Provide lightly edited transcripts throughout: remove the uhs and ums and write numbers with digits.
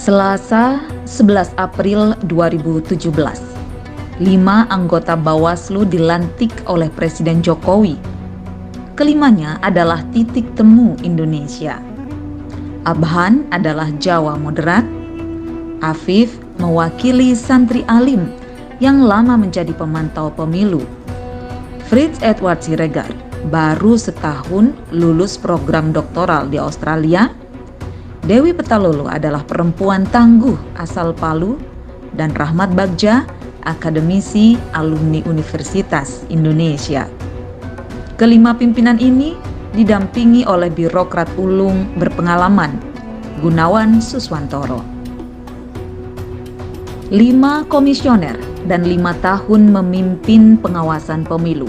Selasa, 11 April 2017. 5 anggota Bawaslu dilantik oleh Presiden Jokowi. Kelimanya adalah titik temu Indonesia. Abhan adalah Jawa moderat. Afif mewakili santri alim yang lama menjadi pemantau pemilu. Fritz Edward Siregar baru setahun lulus program doktoral di Australia. Dewi Petalolo adalah perempuan tangguh asal Palu, dan Rahmat Bagja, akademisi alumni Universitas Indonesia. Kelima pimpinan ini didampingi oleh birokrat ulung berpengalaman, Gunawan Suswantoro. 5 komisioner dan 5 tahun memimpin pengawasan pemilu.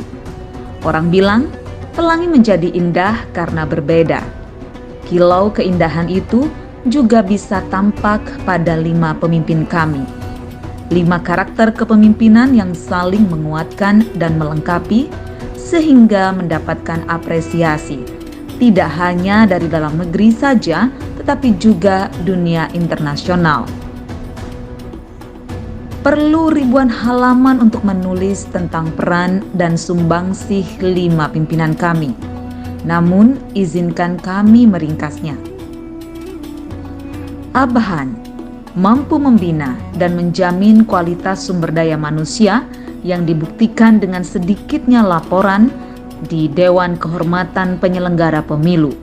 Orang bilang pelangi menjadi indah karena berbeda. Kilau keindahan itu juga bisa tampak pada 5 pemimpin kami. 5 karakter kepemimpinan yang saling menguatkan dan melengkapi sehingga mendapatkan apresiasi tidak hanya dari dalam negeri saja, tetapi juga dunia internasional. Perlu ribuan halaman untuk menulis tentang peran dan sumbangsih 5 pimpinan kami. Namun, izinkan kami meringkasnya. Abhan mampu membina dan menjamin kualitas sumber daya manusia yang dibuktikan dengan sedikitnya laporan di Dewan Kehormatan Penyelenggara Pemilu.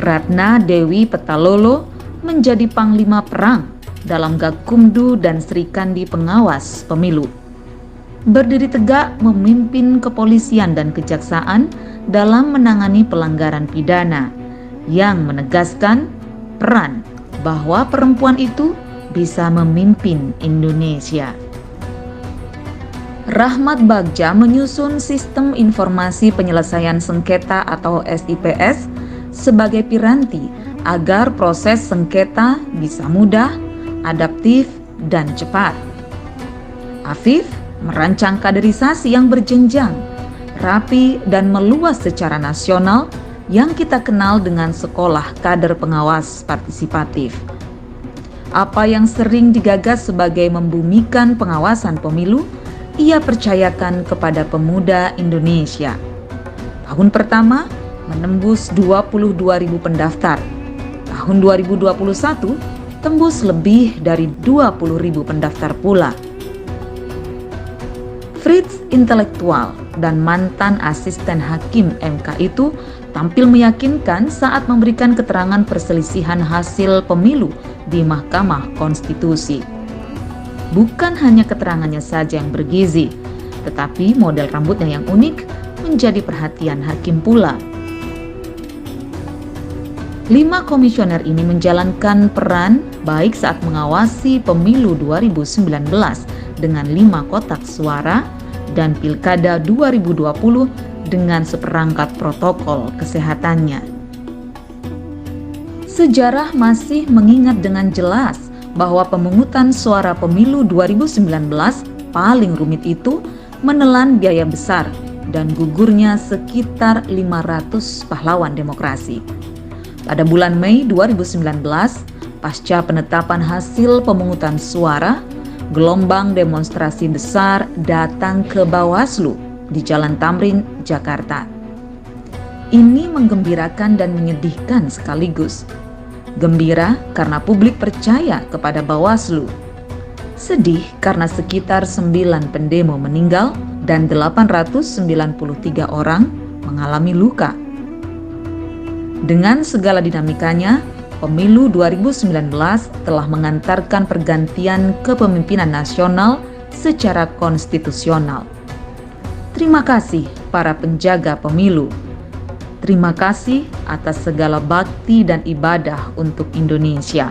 Ratna Dewi Petalolo menjadi panglima perang dalam Gakumdu dan Srikandi pengawas pemilu. Berdiri tegak memimpin kepolisian dan kejaksaan dalam menangani pelanggaran pidana, yang menegaskan peran bahwa perempuan itu bisa memimpin Indonesia. Rahmat Bagja menyusun sistem informasi penyelesaian sengketa atau SIPS sebagai piranti agar proses sengketa bisa mudah, adaptif, dan cepat. Afif merancang kaderisasi yang berjenjang, rapi, dan meluas secara nasional yang kita kenal dengan sekolah kader pengawas partisipatif. Apa yang sering digagas sebagai membumikan pengawasan pemilu, ia percayakan kepada pemuda Indonesia. Tahun pertama menembus 22.000 pendaftar. Tahun 2021 tembus lebih dari 20.000 pendaftar pula. Fritz intelektual dan mantan asisten hakim MK itu tampil meyakinkan saat memberikan keterangan perselisihan hasil pemilu di Mahkamah Konstitusi. Bukan hanya keterangannya saja yang bergizi, tetapi model rambutnya yang unik menjadi perhatian hakim pula. 5 komisioner ini menjalankan peran baik saat mengawasi pemilu 2019 dengan 5 kotak suara dan Pilkada 2020 dengan seperangkat protokol kesehatannya. Sejarah masih mengingat dengan jelas bahwa pemungutan suara pemilu 2019 paling rumit itu menelan biaya besar dan gugurnya sekitar 500 pahlawan demokrasi. Pada bulan Mei 2019, pasca penetapan hasil pemungutan suara, gelombang demonstrasi besar datang ke Bawaslu di Jalan Tamrin, Jakarta. Ini menggembirakan dan menyedihkan sekaligus. Gembira karena publik percaya kepada Bawaslu. Sedih karena sekitar 9 pendemo meninggal dan 893 orang mengalami luka. Dengan segala dinamikanya, pemilu 2019 telah mengantarkan pergantian kepemimpinan nasional secara konstitusional. Terima kasih para penjaga pemilu. Terima kasih atas segala bakti dan ibadah untuk Indonesia.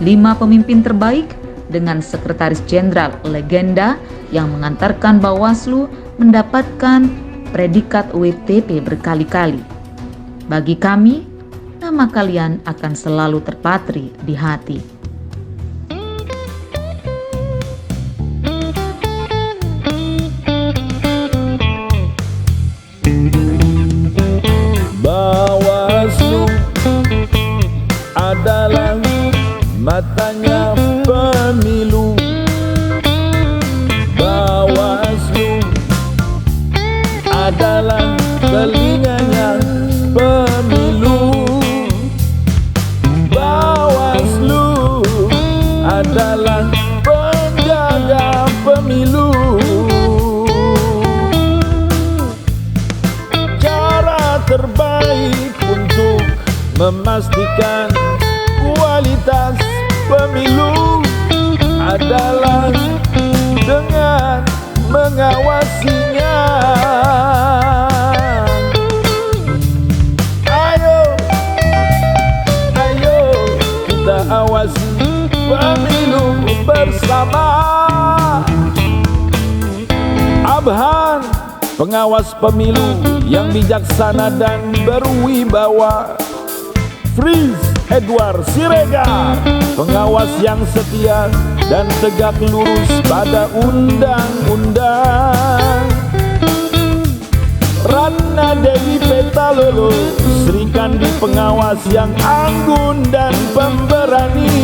5 pemimpin terbaik dengan sekretaris jenderal legenda yang mengantarkan Bawaslu mendapatkan predikat WTP berkali-kali. Bagi kami, nama kalian akan selalu terpatri di hati. Bawaslu adalah matanya pemilu, Bawaslu adalah telinganya pemilu, Bawaslu adalah penjaga pemilu. Cara terbaik untuk memastikan kualitas pemilu adalah dengan mengawasinya. Ayo kita awasi pemilu bersama. Abhan, pengawas pemilu yang bijaksana dan berwibawa. Fritz Edward Siregar, pengawas yang setia dan tegak lurus pada undang-undang. Ratna Dewi Petalolo, Sri Kandi, pengawas yang anggun dan pemberani.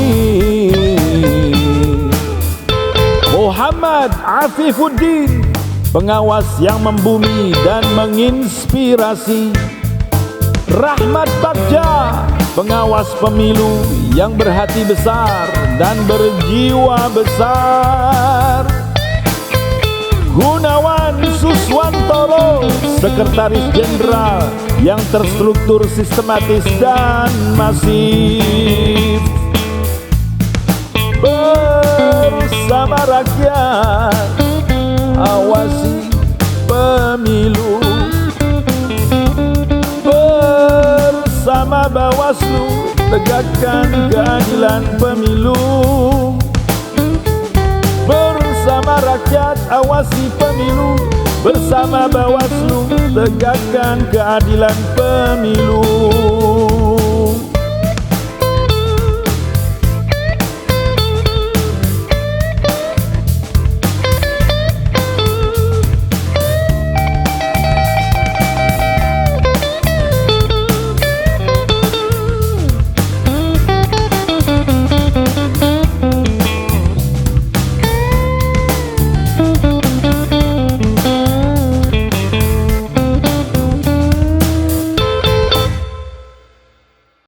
Muhammad Afifuddin, pengawas yang membumi dan menginspirasi. Rahmat Bagja, pengawas pemilu yang berhati besar dan berjiwa besar. Gunawan Suswantoro, sekretaris jenderal yang terstruktur, sistematis dan masif. Bersama rakyat, awasi pemilu. Bersama Bawaslu, tegakkan keadilan pemilu. Bersama rakyat, awasi pemilu. Bersama Bawaslu, tegakkan keadilan pemilu.